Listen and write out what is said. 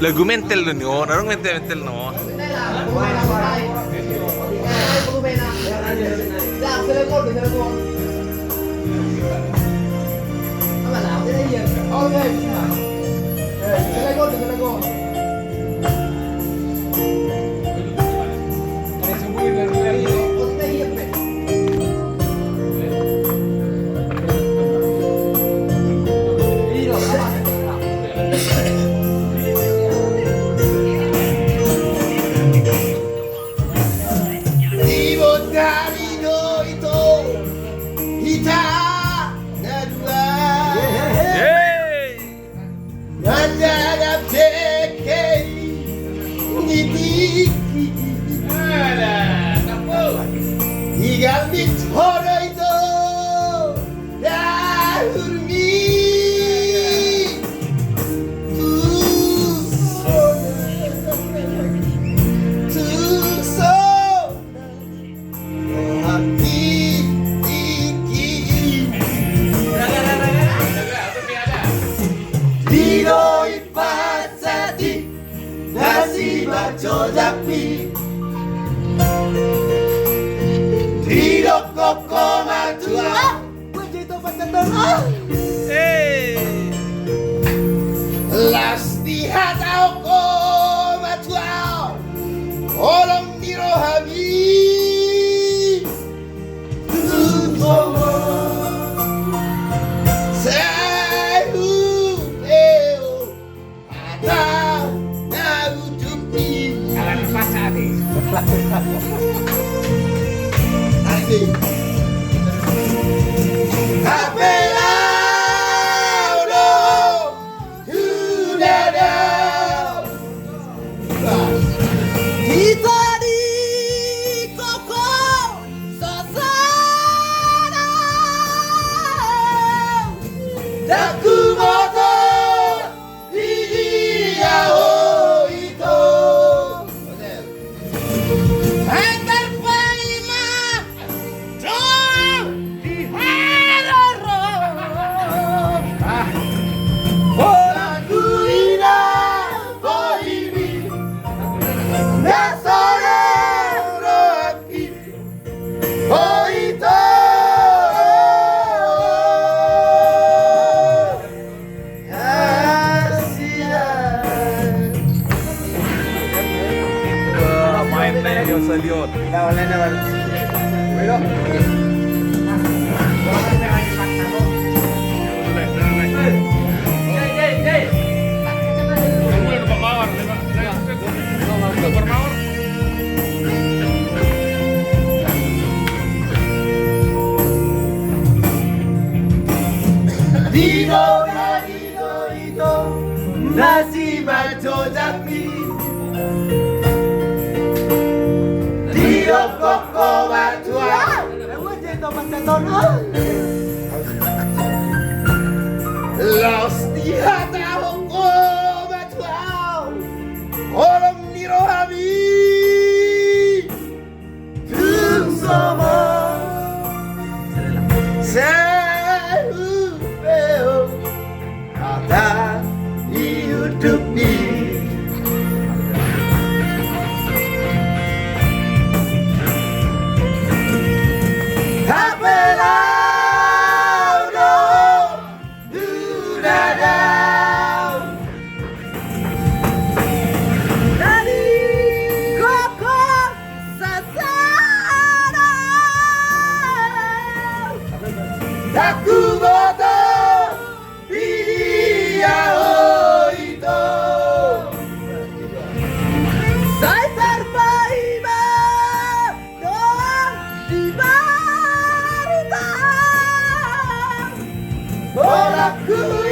Lagu mental dun yun. Anong mental no? Las dihat ako matuaw Orang miro habis Tutomo Sahu eo Atau nautupi Alam pasari Asli Saliot. Nasi macho japi Koko batua Los dihat ako batua Orang niro habi Tung sama Sahu peo Kata hidup ini Aku bodo dia itu saya terbaima doang di barita Bolaku